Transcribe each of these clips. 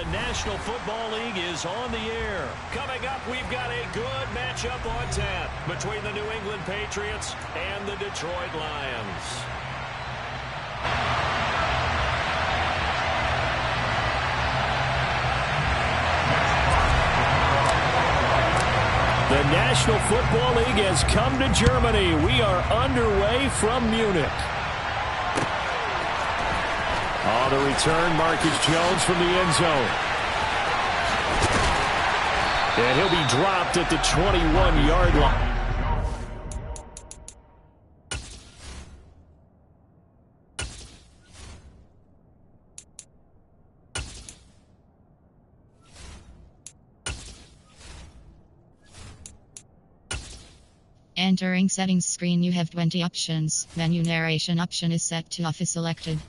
the National Football League is on the air. Coming up, we've got a good matchup on tap between the New England Patriots and the Detroit Lions. The National Football League has come to Germany. We are underway from Munich. On the return, Marcus Jones from the end zone. And he'll be dropped at the 21-yard line. Entering settings screen, you have 20 options. Menu narration option is set to off is selected.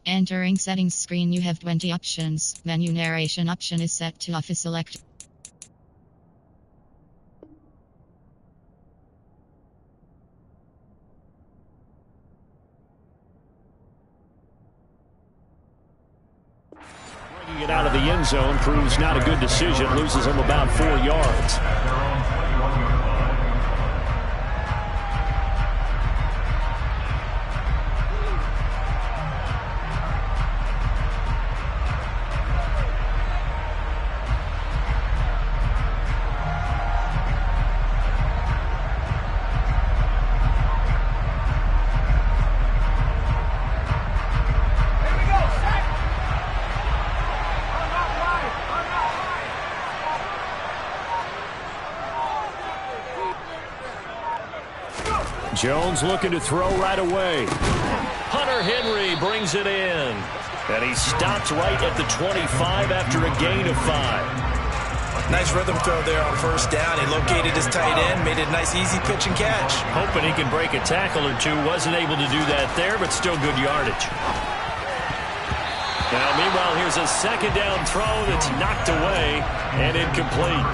Entering settings screen, you have 20 options. Menu narration option is set to off is selected. Bringing it out of the end zone proves not a good decision. Loses him about 4 yards. Jones looking to throw right away. Hunter Henry brings it in. And he stopped right at the 25 after a gain of 5. Nice rhythm throw there on first down. He located his tight end, made it a nice easy pitch and catch. Hoping he can break a tackle or two. Wasn't able to do that there, but still good yardage. Now, meanwhile, here's a second down throw that's knocked away and incomplete.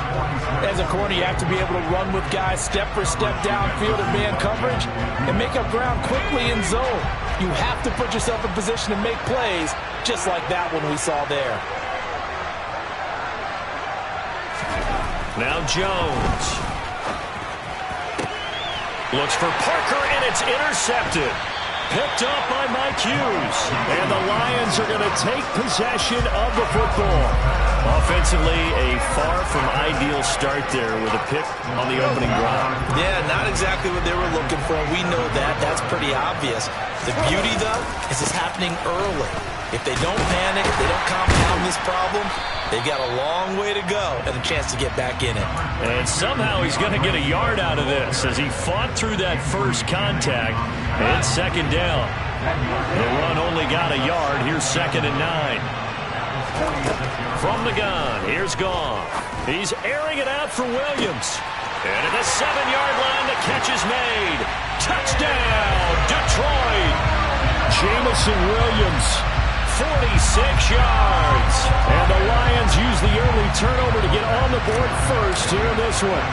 As a corner, you have to be able to run with guys step for step downfield in man coverage and make up ground quickly in zone. You have to put yourself in position to make plays, just like that one we saw there. Now Jones. Looks for Parker, and it's intercepted. Picked up by Mike Hughes. And the Lions are going to take possession of the football. Offensively, a far from ideal start there with a pick on the opening drive. Yeah, not exactly what they were looking for. We know that. That's pretty obvious. The beauty, though, is it's happening early. If they don't panic, if they don't compound this problem, they've got a long way to go and a chance to get back in it. And somehow he's going to get a yard out of this as he fought through that first contact. And second down. The run only got a yard. Here's 2nd and 9. From the gun, here's Goff. He's airing it out for Williams. And at the 7-yard line, the catch is made. Touchdown, Detroit. Jamison Williams, 46 yards. And the Lions use the early turnover to get on the board first here in this one.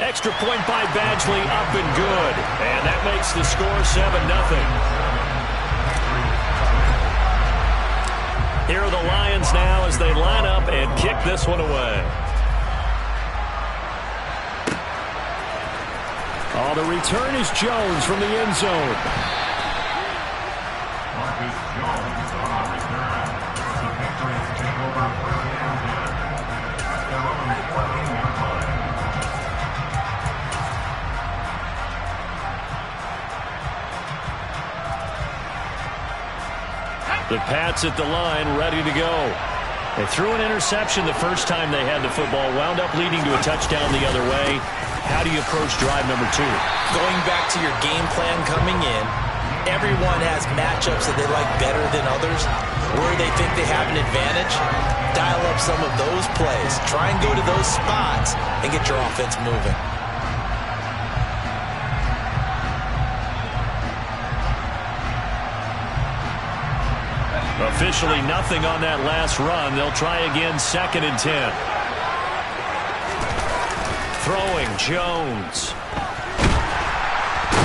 Extra point by Badgley, up and good. And that makes the score 7-0. Here are the Lions now as they line up and kick this one away. Oh, the return is Jones from the end zone. Marcus Jones on the return. The Patriots take over 1st and 10 at their own 14-yard line. The Pats at the line, ready to go. They threw an interception the first time they had the football, wound up leading to a touchdown the other way. How do you approach drive number 2? Going back to your game plan coming in, everyone has matchups that they like better than others. Where they think they have an advantage, dial up some of those plays. Try and go to those spots and get your offense moving. Officially nothing on that last run. They'll try again, 2nd and 10. Throwing, Jones.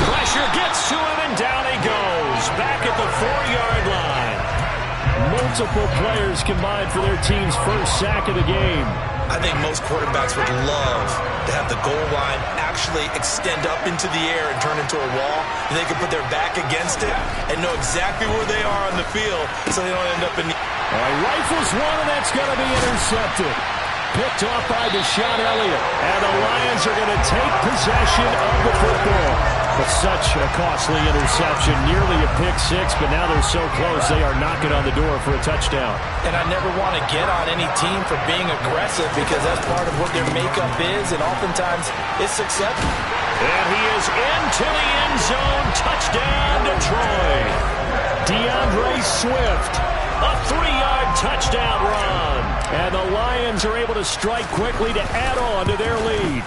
Pressure gets to him, and down he goes. Back at the 4-yard line. Multiple players combined for their team's first sack of the game. I think most quarterbacks would love to have the goal line actually extend up into the air and turn into a wall. And they can put their back against it and know exactly where they are on the field so they don't end up in the... All right, rifles one, and that's going to be intercepted. Picked off by Deshaun Elliott. And the Lions are going to take possession of the football. But such a costly interception, nearly a pick-6, but now they're so close they are knocking on the door for a touchdown. And I never want to get on any team for being aggressive because that's part of what their makeup is, and oftentimes it's successful. And he is into the end zone. Touchdown, Detroit. DeAndre Swift. A 3-yard touchdown run. And the Lions are able to strike quickly to add on to their lead.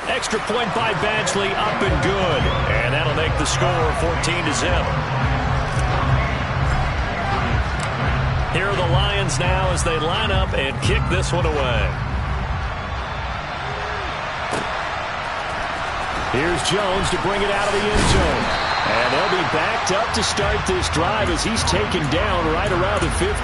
Extra point by Badgley, up and good. And that'll make the score 14-0. Here are the Lions now as they line up and kick this one away. Here's Jones to bring it out of the end zone. And they'll be backed up to start this drive as he's taken down right around the 15.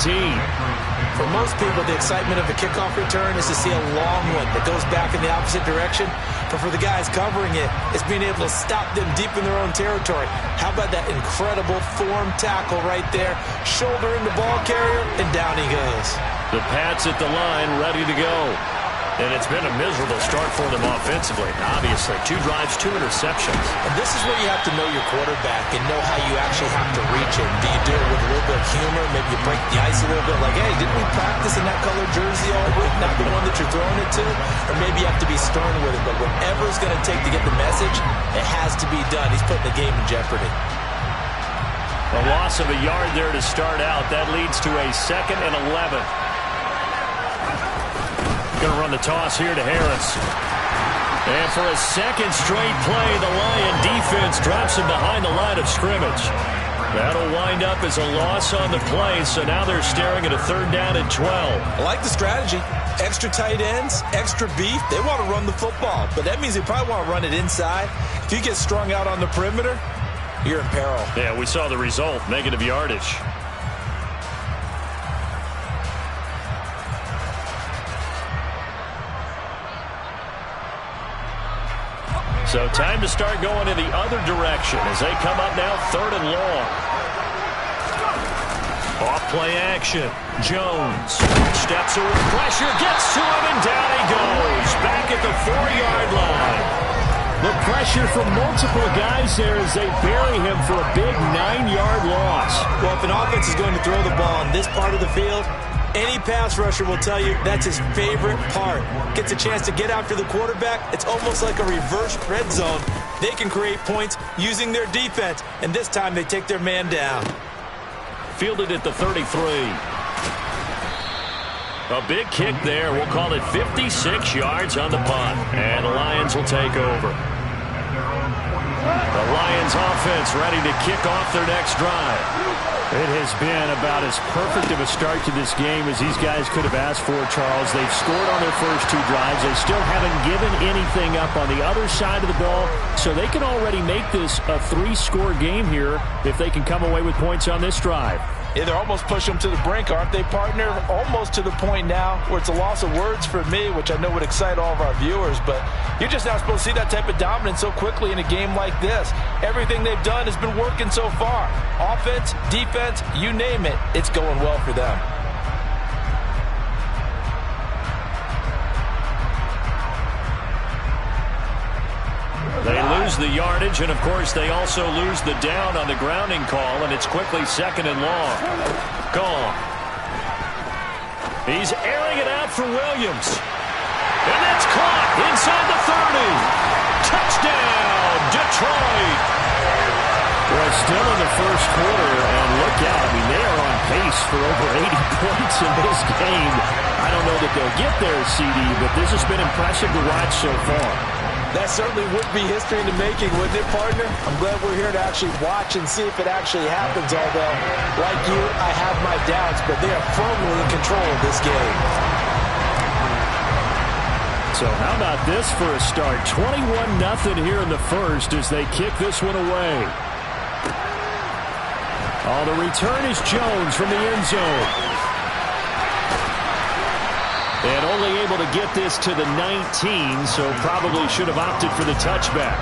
For most people, the excitement of a kickoff return is to see a long one that goes back in the opposite direction. But for the guys covering it, it's being able to stop them deep in their own territory. How about that incredible form tackle right there? Shoulder in the ball carrier, and down he goes. The Pats at the line, ready to go. And it's been a miserable start for them offensively. Obviously, 2 drives, 2 interceptions. And this is where you have to know your quarterback and know how you actually have to reach him. Do you do it with a little bit of humor? Maybe you break the ice a little bit like, hey, didn't we practice in that colored jersey all week? Not the one that you're throwing it to? Or maybe you have to be stern with it. But whatever it's going to take to get the message, it has to be done. He's putting the game in jeopardy. A loss of a yard there to start out. That leads to a 2nd and 11. Going to run the toss here to Harris. And for a second straight play, the Lion defense drops him behind the line of scrimmage. That'll wind up as a loss on the play, so now they're staring at a 3rd down and 12. I like the strategy. Extra tight ends, extra beef. They want to run the football, but that means they probably want to run it inside. If you get strung out on the perimeter, you're in peril. Yeah, we saw the result, negative yardage. So time to start going in the other direction as they come up now 3rd and long. Off play action. Jones steps over pressure, gets to him, and down he goes. Back at the 4-yard line. The pressure from multiple guys there as they bury him for a big 9-yard loss. Well, if an offense is going to throw the ball on this part of the field, any pass rusher will tell you that's his favorite part. Gets a chance to get after the quarterback. It's almost like a reverse red zone. They can create points using their defense, and this time they take their man down. Fielded at the 33. A big kick there. We'll call it 56 yards on the punt. And the Lions will take over. The Lions offense ready to kick off their next drive. It has been about as perfect of a start to this game as these guys could have asked for, Charles. They've scored on their first 2 drives. They still haven't given anything up on the other side of the ball, so they can already make this a 3-score game here if they can come away with points on this drive. Yeah, they're almost pushing them to the brink, aren't they, partner? Almost to the point now where it's a loss of words for me, which I know would excite all of our viewers, but you're just not supposed to see that type of dominance so quickly in a game like this. Everything they've done has been working so far. Offense, defense, you name it, it's going well for them. They lose the yardage, and of course they also lose the down on the grounding call, and it's quickly 2nd and long. Gone. He's airing it out for Williams. And that's caught inside the 30. Touchdown, Detroit. Well, still in the first quarter, and look out. I mean, they are on pace for over 80 points in this game. I don't know that they'll get there, CD, but this has been impressive to watch so far. That certainly would be history in the making, wouldn't it, partner? I'm glad we're here to actually watch and see if it actually happens, although, like you, I have my doubts, but they are firmly in control of this game. So how about this for a start? 21-0 here in the first as they kick this one away. Oh, the return is Jones from the end zone. And only able to get this to the 19, so probably should have opted for the touchback.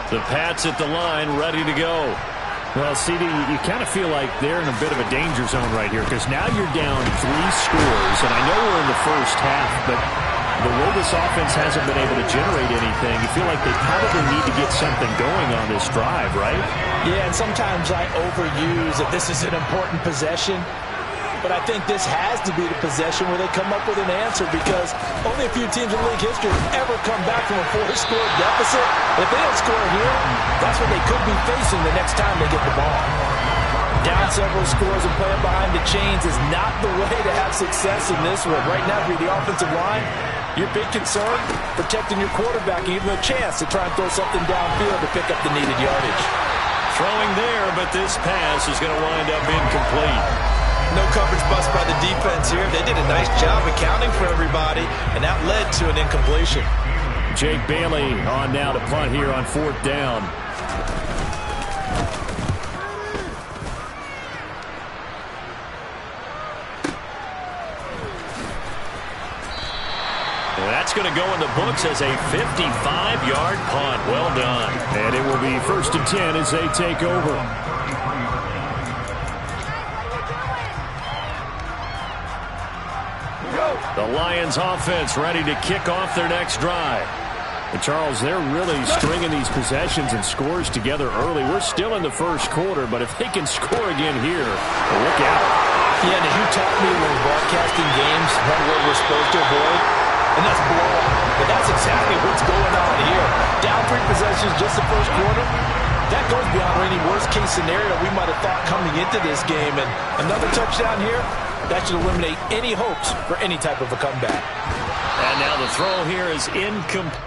The Pats at the line, ready to go. Well, CD, you kind of feel like they're in a bit of a danger zone right here because now you're down 3 scores, and I know we're in the first half, but the way this offense hasn't been able to generate anything, you feel like they probably need to get something going on this drive, right? Yeah, and sometimes I overuse that this is an important possession, but I think this has to be the possession where they come up with an answer because only a few teams in league history ever come back from a 4-score deficit. And if they don't score here, that's what they could be facing the next time they get the ball. Down several scores and playing behind the chains is not the way to have success in this one. Right now, if you're the offensive line, your big concern, protecting your quarterback and giving him a chance to try and throw something downfield to pick up the needed yardage. Throwing there, but this pass is going to wind up incomplete. No coverage bust by the defense here. They did a nice job accounting for everybody, and that led to an incompletion. Jake Bailey on now to punt here on 4th down. And that's going to go in the books as a 55-yard punt. Well done. And it will be 1st and 10 as they take over. The Lions offense ready to kick off their next drive. And Charles, they're really stringing these possessions and scores together early. We're still in the first quarter, but if they can score again here, well, look out. Yeah, and you taught me when broadcasting games what we're supposed to avoid, and that's blowout. But that's exactly what's going on here. Down 3 possessions just the first quarter. That goes beyond any worst-case scenario we might have thought coming into this game. And another touchdown here, that should eliminate any hopes for any type of a comeback. And now the throw here is incomplete.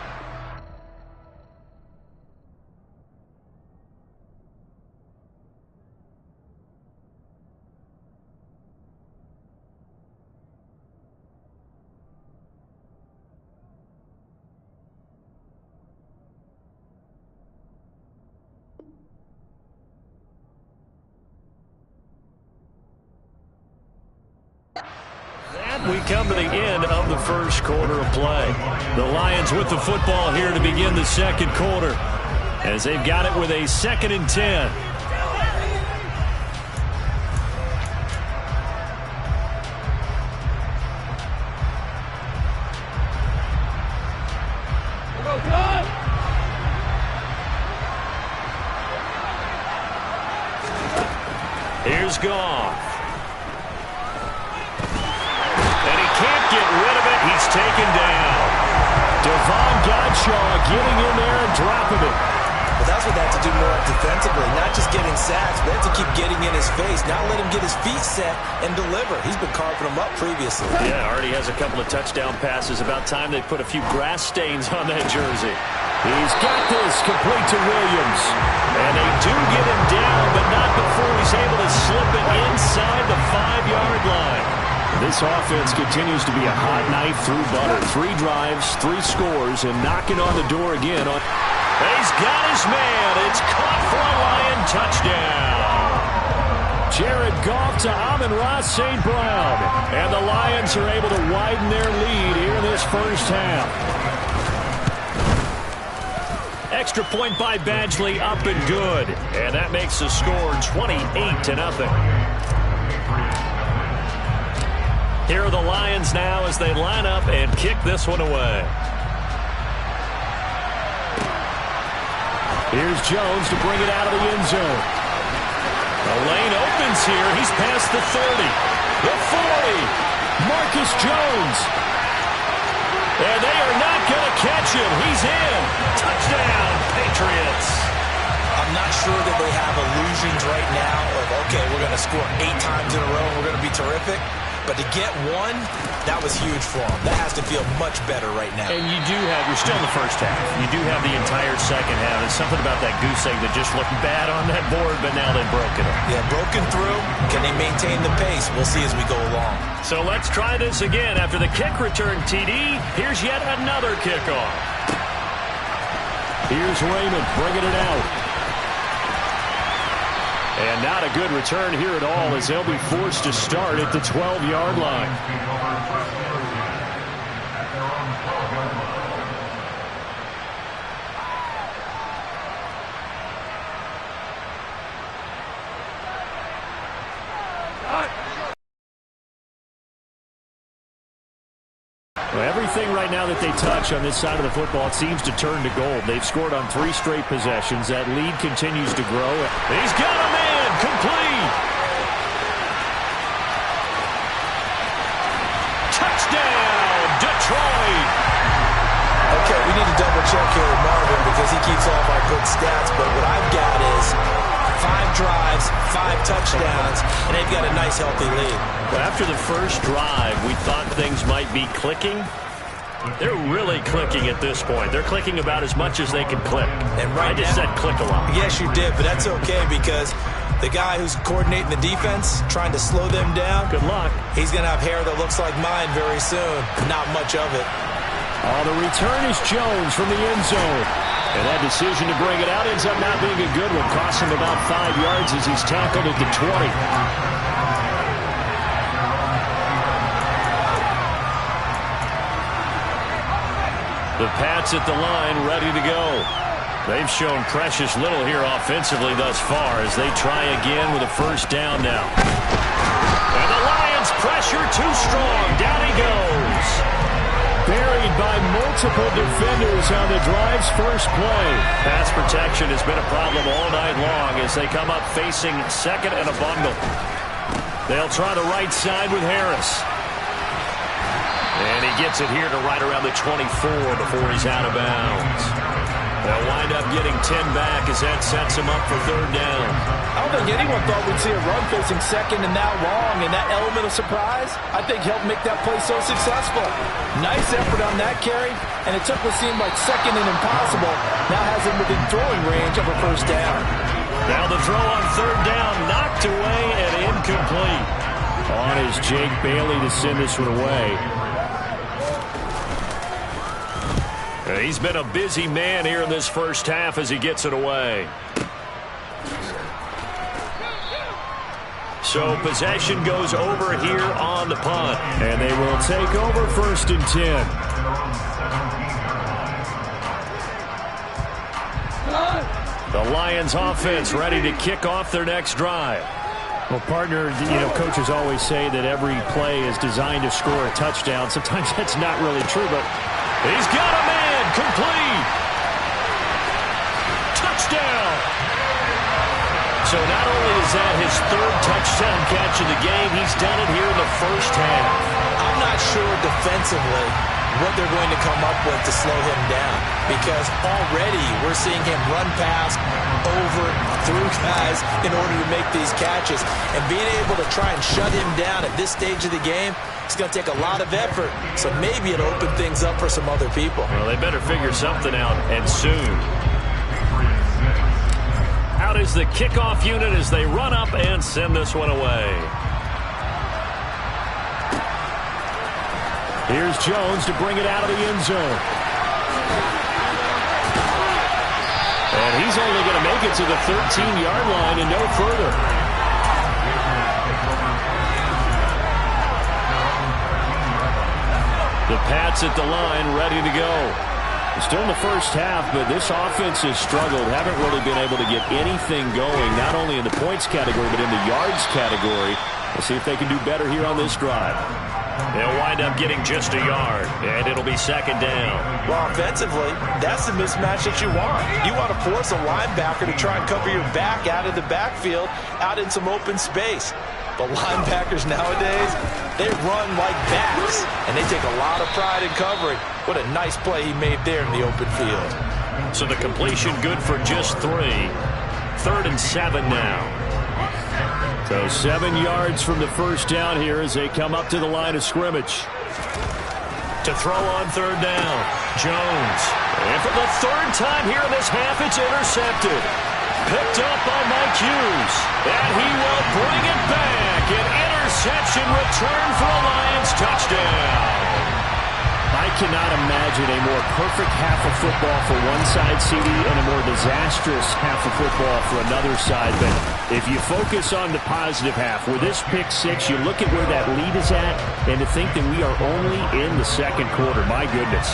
We come to the end of the first quarter of play. The Lions with the football here to begin the second quarter as they've got it with a 2nd and 10. Here's Goff. Get rid of it. He's taken down. Devon Godshaw getting in there and dropping it. But that's what they have to do more defensively, not just getting sacks, but they have to keep getting in his face, not let him get his feet set and deliver. He's been carving them up previously. Yeah, already has a couple of touchdown passes. About time they put a few grass stains on that jersey. He's got this complete to Williams. And they do get him down, but not before he's able to slip it inside the 5-yard line. This offense continues to be a hot knife through butter. 3 drives, 3 scores, and knocking on the door again. He's got his man. It's caught for a Lion touchdown. Jared Goff to Amon-Ra St. Brown. And the Lions are able to widen their lead here in this first half. Extra point by Badgley, up and good. And that makes the score 28-0. Here are the Lions now as they line up and kick this one away. Here's Jones to bring it out of the end zone. The lane opens here. He's past the 30. The 40. Marcus Jones. And they are not going to catch him. He's in. Touchdown, Patriots. I'm not sure that they have illusions right now of, okay, we're going to score 8 times in a row and we're going to be terrific. But to get one, that was huge for them. That has to feel much better right now. And you're still in the first half. You do have the entire second half. There's something about that goose egg that just looked bad on that board, but now they've broken it. Yeah, broken through. Can they maintain the pace? We'll see as we go along. So let's try this again. After the kick return, TD, here's yet another kickoff. Here's Raymond bringing it out. And not a good return here at all as they'll be forced to start at the 12-yard line. Well, everything right now that they touch on this side of the football seems to turn to gold. They've scored on 3 straight possessions. That lead continues to grow. He's got a man complete. Touchdown, Detroit. Okay, we need to double check here with Marvin because he keeps all of our good stats. But what I've got is 5 drives, 5 touchdowns, and they've got a nice healthy lead. Well, after the first drive, we thought things might be clicking. They're really clicking at this point. They're clicking about as much as they can click. And right I just said click a lot. Yes, you did, but that's okay because the guy who's coordinating the defense, trying to slow them down, Good luck. he's going to have hair that looks like mine very soon. Not much of it. Oh, the return is Jones from the end zone. And that decision to bring it out ends up not being a good one. Costs him about 5 yards as he's tackled at the 20. The Pats at the line, ready to go. They've shown precious little here offensively thus far as they try again with a first down now. And the Lions pressure too strong. Down he goes. Buried by multiple defenders on the drive's first play. Pass protection has been a problem all night long as they come up facing second and a bundle. They'll try the right side with Harris. And he gets it here to right around the 24 before he's out of bounds. They'll wind up getting 10 back as that sets him up for third down. I don't think anyone thought we'd see a run facing second and that long, and that element of surprise, I think, helped make that play so successful. Nice effort on that carry, and it took what seemed like second and impossible. Now has him within throwing range of a first down. Now the throw on third down, knocked away and incomplete. On is Jake Bailey to send this one away. He's been a busy man here in this first half as he gets it away. So possession goes over here on the punt. And they will take over first and 10. The Lions offense ready to kick off their next drive. Well, partner, coaches always say that every play is designed to score a touchdown. Sometimes that's not really true, but he's got a man complete. Touchdown. So not only is that his 3rd touchdown catch of the game, he's done it here in the first half. I'm not sure defensively what they're going to come up with to slow him down because already we're seeing him run past, over, through guys in order to make these catches. And being able to try and shut him down at this stage of the game, it's going to take a lot of effort. So maybe it'll open things up for some other people. Well, they better figure something out, and soon. Out is the kickoff unit as they run up and send this one away. Here's Jones to bring it out of the end zone. And he's only going to make it to the 13-yard line and no further. The Pats at the line, ready to go. Still in the first half, but this offense has struggled. Haven't really been able to get anything going, not only in the points category, but in the yards category. We'll see if they can do better here on this drive. They'll wind up getting just a yard, and it'll be second down. Well, offensively, that's the mismatch that you want. You want to force a linebacker to try and cover your back out of the backfield, out in some open space. But linebackers nowadays, they run like backs, and they take a lot of pride in covering. What a nice play he made there in the open field. So the completion good for just 3. 3rd and 7 now. So 7 yards from the first down here as they come up to the line of scrimmage. To throw on 3rd down, Jones. And for the 3rd time here in this half, it's intercepted. Picked up by Mike Hughes. And he will bring it back. An interception return for a Lions touchdown. I cannot imagine a more perfect half of football for one side, CD, and a more disastrous half of football for another side. But if you focus on the positive half, with this pick 6, you look at where that lead is at, and to think that we are only in the second quarter. My goodness.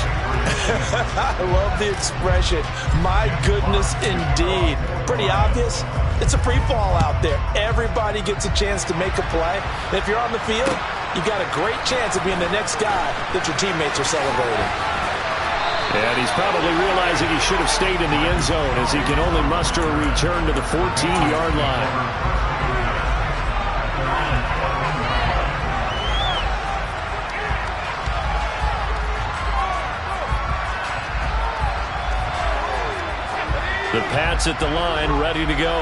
I love the expression, my goodness indeed. Pretty obvious. It's a free fall out there. Everybody gets a chance to make a play. And if you're on the field, you've got a great chance of being the next guy that your teammates are celebrating. And he's probably realizing he should have stayed in the end zone as he can only muster a return to the 14-yard line. The Pats at the line, ready to go.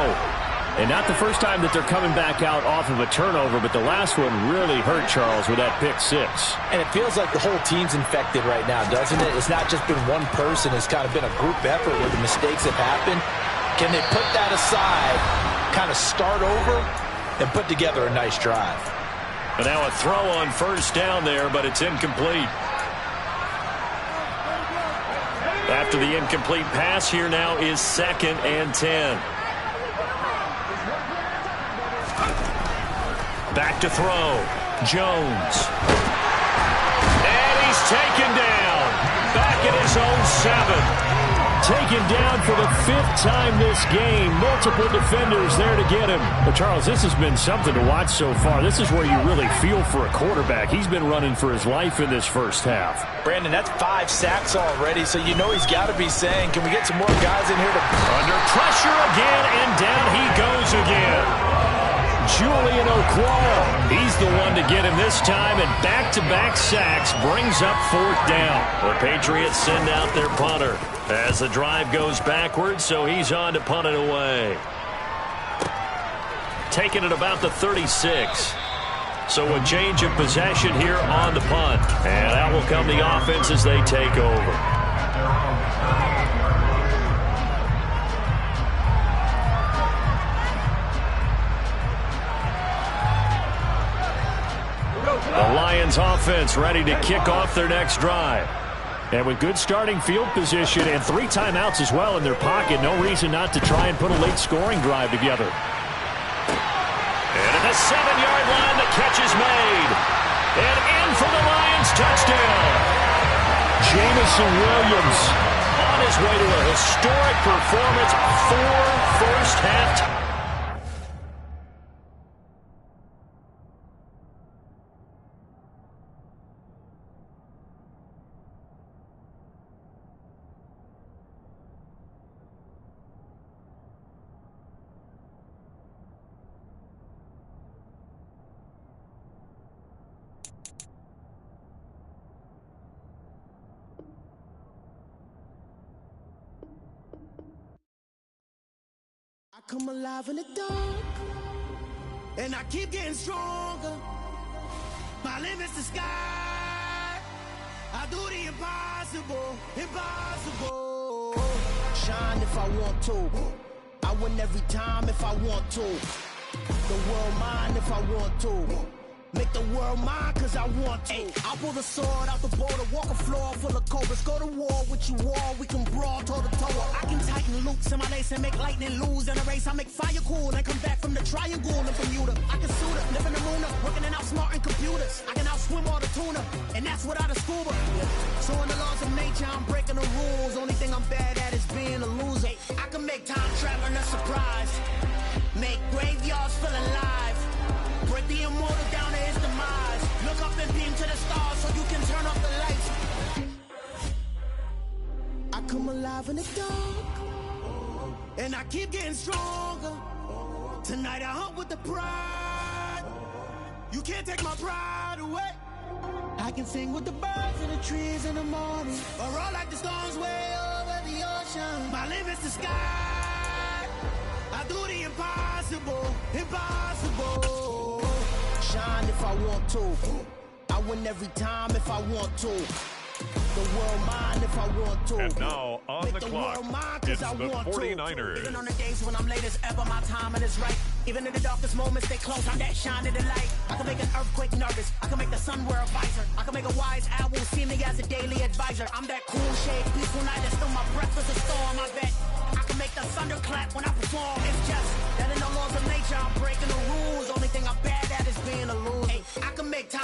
And not the first time that they're coming back out off of a turnover, but the last one really hurt Charles with that pick 6. And it feels like the whole team's infected right now, doesn't it? It's not just been one person. It's kind of been a group effort where the mistakes have happened. Can they put that aside, kind of start over, and put together a nice drive? And now a throw on 1st down there, but it's incomplete. After the incomplete pass, here now is 2nd and 10. Back to throw. Jones. And he's taken down. Back at his own 7. Taken down for the 5th time this game. Multiple defenders there to get him. But, Charles, this has been something to watch so far. This is where you really feel for a quarterback. He's been running for his life in this first half. Brandon, that's 5 sacks already, so you know he's got to be saying, can we get some more guys in here to... Under pressure again, and down he goes again. Julian Okwara, he's the one to get him this time, and back-to-back sacks brings up 4th down. The Patriots send out their punter as the drive goes backwards, so he's on to punt it away. Taking it about the 36. So a change of possession here on the punt, and out will come the offense as they take over. The Lions offense ready to kick off their next drive. And with good starting field position and 3 timeouts as well in their pocket, no reason not to try and put a late scoring drive together. And at the 7-yard line, the catch is made. And in for the Lions touchdown. Jamison Williams on his way to a historic performance. 4 first-half. I come alive in the dark, and I keep getting stronger. My limit's the sky. I do the impossible, impossible. Shine if I want to. I win every time if I want to. The world mine if I want to. Make the world mine cause I want to. I pull the sword out the border, walk a floor full of cobras. Go to war with you all, we can brawl toe to toe. I can tighten loops in my lace and make lightning lose in a race. I make fire cool and come back from the triangle in Bermuda. I can suit up, live in the moon up, working and outsmarting computers. I can outswim all the tuna, and that's without a scuba. So in the laws of nature, I'm breaking the rules. Only thing I'm bad at is being a loser. I can make time traveling a surprise. Make graveyards feel alive. Break the immortal down to his demise. Look up and beam to the stars so you can turn off the lights. I come alive in the dark, and I keep getting stronger. Tonight I hunt with the pride. You can't take my pride away. I can sing with the birds and the trees in the morning, or roll like the storms way over the ocean. My limit's the sky. I do the impossible, impossible. Shine if I want to. I win every time if I want to. The world mine if I want to. And now on the clock, it's the 49ers. Even on the days when I'm late as ever, my timing is right. Even in the darkest moments, they close. I'm that shine of the light. I can make an earthquake nervous. I can make the sun wear a visor. I can make a wise owl see me as a daily advisor. I'm that cool shade, peaceful night that's still my breath is a storm. I bet I can make the thunder clap when I perform. It's just that in the laws of nature, I'm breaking the rules. Only thing I'm bad at is being a loser. Hey, I can make time